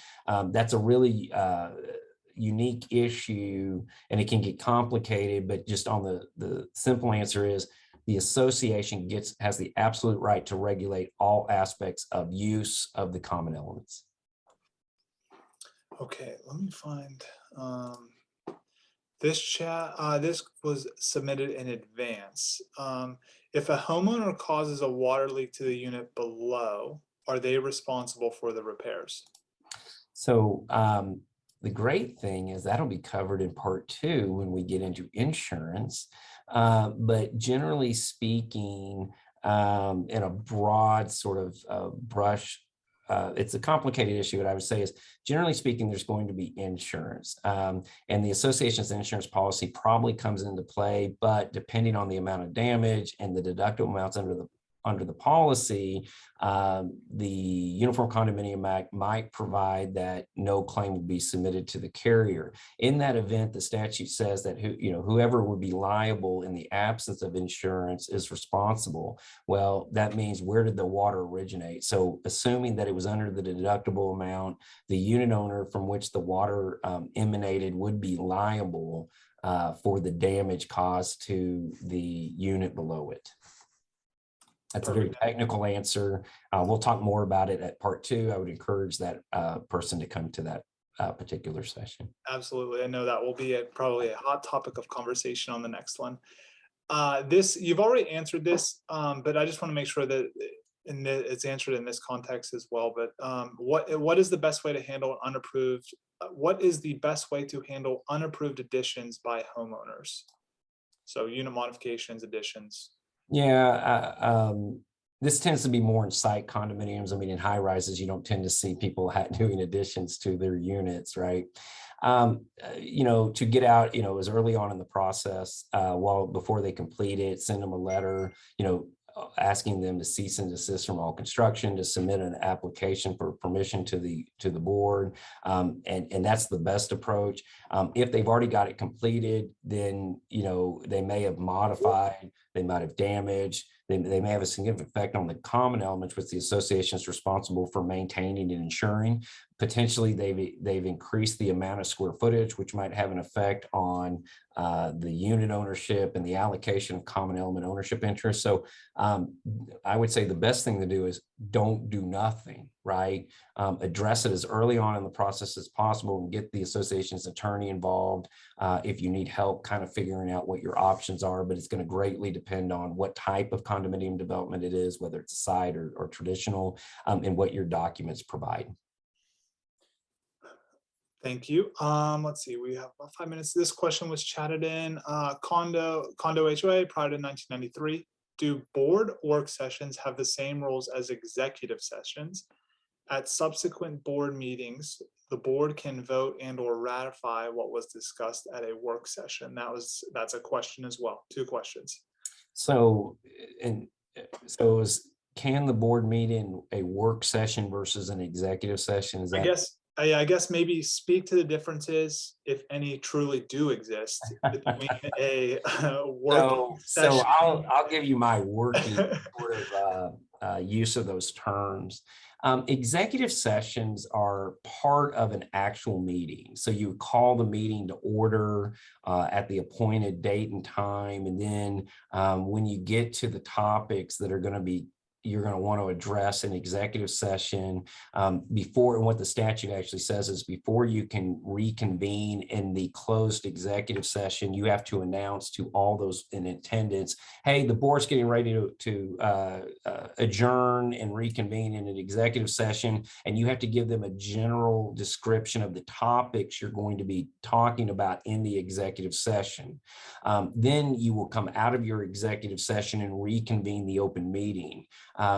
Speaker 2: that's a really unique issue, and it can get complicated. But just on the simple answer is, the association has the absolute right to regulate all aspects of use of the common elements.
Speaker 1: Okay, let me find, this was submitted in advance. If a homeowner causes a water leak to the unit below, are they responsible for the repairs?
Speaker 2: So the great thing is that'll be covered in part two when we get into insurance. But generally speaking, in a broad sort of brush, it's a complicated issue. What I would say is, generally speaking, there's going to be insurance, and the association's insurance policy probably comes into play. But depending on the amount of damage and the deductible amounts under the policy, the Uniform Condominium Act might provide that no claim will be submitted to the carrier. In that event, the statute says that whoever would be liable in the absence of insurance is responsible. Well, that means, where did the water originate? So assuming that it was under the deductible amount, the unit owner from which the water emanated would be liable for the damage caused to the unit below it. That's a very technical answer. We'll talk more about it at part two. I would encourage that person to come to that particular session.
Speaker 1: Absolutely. I know that will be probably a hot topic of conversation on the next one. You've already answered this, but I just want to make sure that it's answered in this context as well. But what is the best way to handle unapproved? What is the best way to handle unapproved additions by homeowners? So unit modifications, additions.
Speaker 2: Yeah, this tends to be more in site condominiums. I mean, in high rises, you don't tend to see people doing additions to their units, right? To get out, as early on in the process, before they complete it, send them a letter, asking them to cease and desist from all construction, to submit an application for permission to the board, and that's the best approach. If they've already got it completed, then they may have modified, they might have damaged, they may have a significant effect on the common elements, which the association is responsible for maintaining and ensuring. Potentially, they've increased the amount of square footage, which might have an effect on the unit ownership and the allocation of common element ownership interests. So I would say the best thing to do is don't do nothing, right? Address it as early on in the process as possible and get the association's attorney involved if you need help kind of figuring out what your options are. But it's going to greatly depend on what type of condominium development it is, whether it's a site or traditional, and what your documents provide.
Speaker 1: Thank you. Let's see, we have about 5 minutes. This question was chatted in. Condo HOA prior to 1993. Do board work sessions have the same rules as executive sessions? At subsequent board meetings, the board can vote and or ratify what was discussed at a work session. That's a question as well. 2 questions.
Speaker 2: Can the board meet in a work session versus an executive session? Is that?
Speaker 1: I guess maybe speak to the differences, if any truly do exist, between a working session.
Speaker 2: So I'll give you my working sort of use of those terms. Executive sessions are part of an actual meeting. So you call the meeting to order at the appointed date and time. And then when you get to the topics that you're going to want to address in executive session before, and what the statute actually says is, before you can reconvene in the closed executive session, you have to announce to all those in attendance, hey, the board's getting ready to adjourn and reconvene in an executive session, and you have to give them a general description of the topics you're going to be talking about in the executive session. Then you will come out of your executive session and reconvene the open meeting.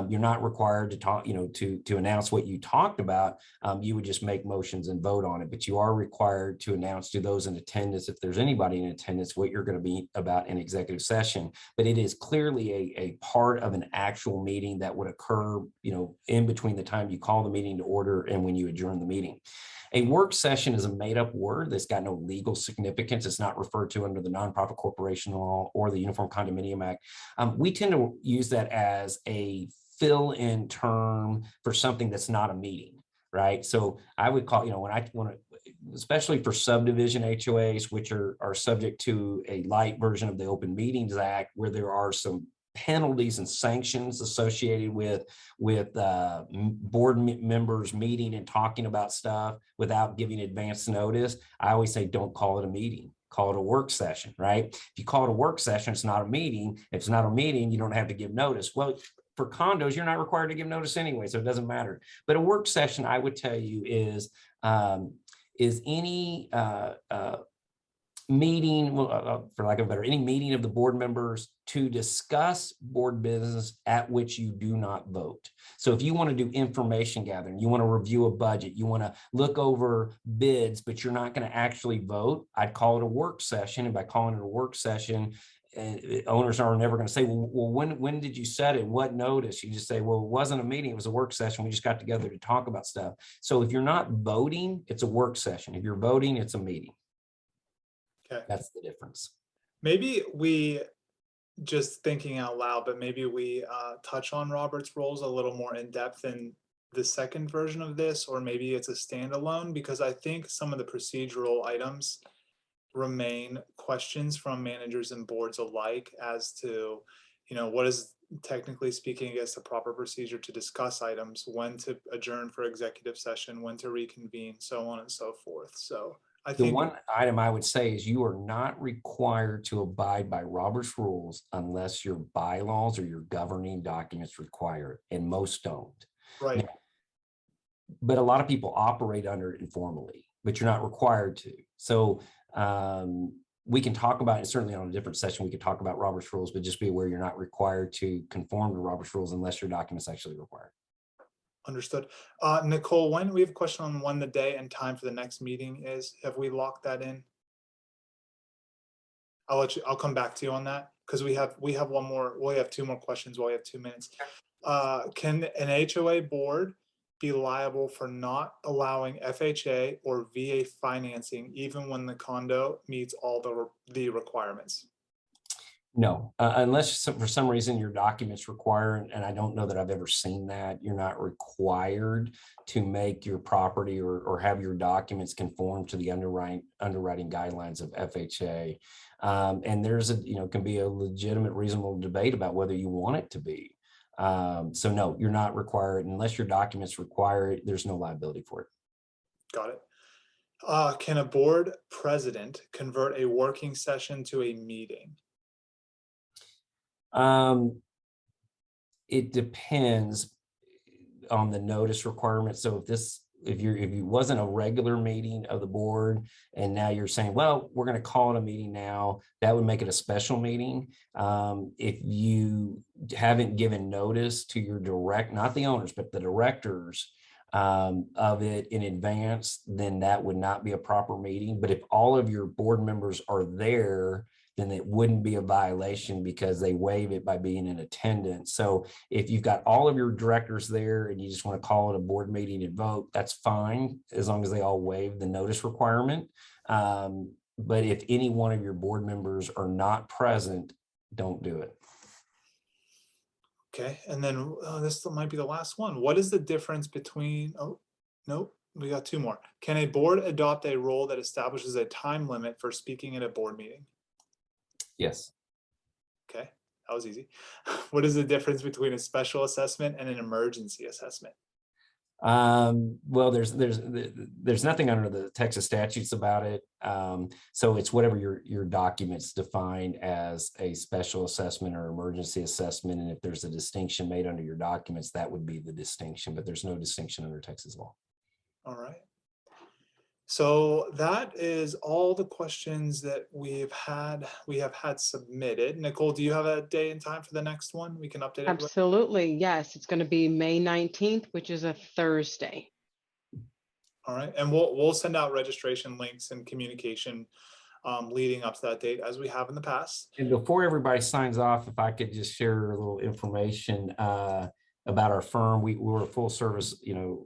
Speaker 2: You're not required to talk, to announce what you talked about. You would just make motions and vote on it, but you are required to announce to those in attendance, if there's anybody in attendance, what you're going to be about in executive session. But it is clearly a part of an actual meeting that would occur, in between the time you call the meeting to order and when you adjourn the meeting. A work session is a made-up word that's got no legal significance. It's not referred to under the Nonprofit Corporation Law or the Uniform Condominium Act. We tend to use that as a fill-in term for something that's not a meeting, right? So I would call, especially for subdivision HOAs, which are subject to a light version of the Open Meetings Act, where there are some penalties and sanctions associated with board members meeting and talking about stuff without giving advance notice, I always say, don't call it a meeting. Call it a work session, right? If you call it a work session, it's not a meeting. If it's not a meeting, you don't have to give notice. Well, for condos, you're not required to give notice anyway, so it doesn't matter. But a work session, I would tell you, is any meeting, for lack of a better, any meeting of the board members to discuss board business at which you do not vote. So if you want to do information gathering, you want to review a budget, you want to look over bids, but you're not going to actually vote, I'd call it a work session. And by calling it a work session, owners are never going to say, well, when did you set it? What notice? You just say, well, it wasn't a meeting, it was a work session. We just got together to talk about stuff. So if you're not voting, it's a work session. If you're voting, it's a meeting.
Speaker 1: Okay.
Speaker 2: That's the difference.
Speaker 1: Maybe we, just thinking out loud, but maybe we touch on Robert's rules a little more in depth in the second version of this, or maybe it's a standalone, because I think some of the procedural items remain questions from managers and boards alike as to, what is, technically speaking, I guess, the proper procedure to discuss items, when to adjourn for executive session, when to reconvene, so on and so forth. So I think
Speaker 2: the one item I would say is you are not required to abide by Robert's rules unless your bylaws or your governing documents require it, and most don't.
Speaker 1: right.
Speaker 2: Now, but a lot of people operate under it informally, but you're not required to. So we can talk about it, certainly on a different session, we could talk about Robert's rules, but just be aware you're not required to conform to Robert's rules unless your documents actually require it.
Speaker 1: Understood. Nicole, we have a question on when the day and time for the next meeting is. Have we locked that in? I'll come back to you on that, because we have one more, we have two more questions while we have 2 minutes. Can an HOA board be liable for not allowing FHA or VA financing even when the condo meets all the requirements?
Speaker 2: No, unless for some reason your documents require, and I don't know that I've ever seen that, you're not required to make your property or have your documents conform to the underwriting guidelines of FHA. And there's can be a legitimate, reasonable debate about whether you want it to be. So no, you're not required unless your documents require it. There's no liability for it.
Speaker 1: Got it. Can a board president convert a working session to a meeting?
Speaker 2: It depends on the notice requirement. So if you wasn't a regular meeting of the board and now you're saying, well, we're going to call it a meeting now, that would make it a special meeting. If you haven't given notice to your not the owners, but the directors of it in advance, then that would not be a proper meeting. But if all of your board members are there, then it wouldn't be a violation because they waive it by being in attendance. So if you've got all of your directors there and you just want to call it a board meeting and vote, that's fine, as long as they all waive the notice requirement. But if any one of your board members are not present, don't do it.
Speaker 1: Okay, and then this might be the last one. What is the difference between, nope, we got two more. Can a board adopt a rule that establishes a time limit for speaking at a board meeting?
Speaker 2: Yes.
Speaker 1: Okay, that was easy. What is the difference between a special assessment and an emergency assessment?
Speaker 2: Well, there's nothing under the Texas statutes about it. So it's whatever your documents define as a special assessment or emergency assessment. And if there's a distinction made under your documents, that would be the distinction, but there's no distinction under Texas law.
Speaker 1: All right. So that is all the questions that we have had submitted. Nicole, do you have a day and time for the next one? We can update everybody.
Speaker 3: Absolutely. Yes, it's going to be May 19th, which is a Thursday.
Speaker 1: All right, and we'll send out registration links and communication leading up to that date, as we have in the past.
Speaker 2: And before everybody signs off, if I could just share a little information about our firm. We're a full service,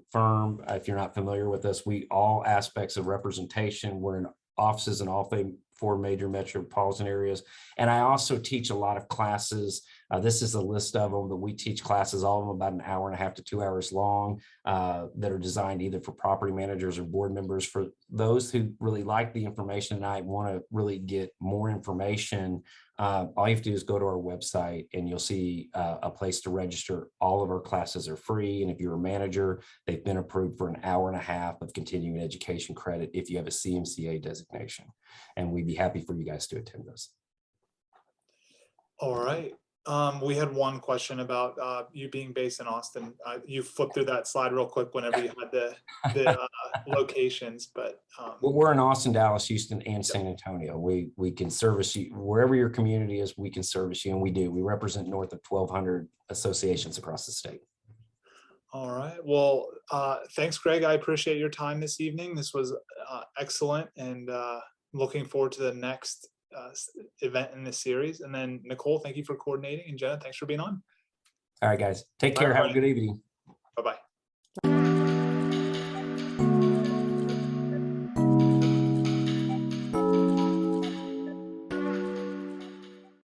Speaker 2: firm. If you're not familiar with us, all aspects of representation. We're in offices in all 4 major metropolitan areas. And I also teach a lot of classes. This is a list of them, but we teach classes, all of them about 1.5 hours to 2 hours long, that are designed either for property managers or board members. For those who really like the information and I want to really get more information, All you have to do is go to our website and you'll see a place to register. All of our classes are free. And if you're a manager, they've been approved for an hour and a half of continuing education credit if you have a CMCA designation. And we'd be happy for you guys to attend those.
Speaker 1: All right. We had one question about you being based in Austin. You flipped through that slide real quick whenever you had the locations, but
Speaker 2: Well, we're in Austin, Dallas, Houston, and San Antonio. We can service you wherever your community is. We can service you, and we do. We represent north of 1,200 associations across the state.
Speaker 1: all right. Well, thanks, Greg. I appreciate your time this evening. This was excellent, and looking forward to the next event in this series. And then Nicole, thank you for coordinating, and Jenna, thanks for being on.
Speaker 2: All right, guys, take care. Have a good evening.
Speaker 1: Bye-bye.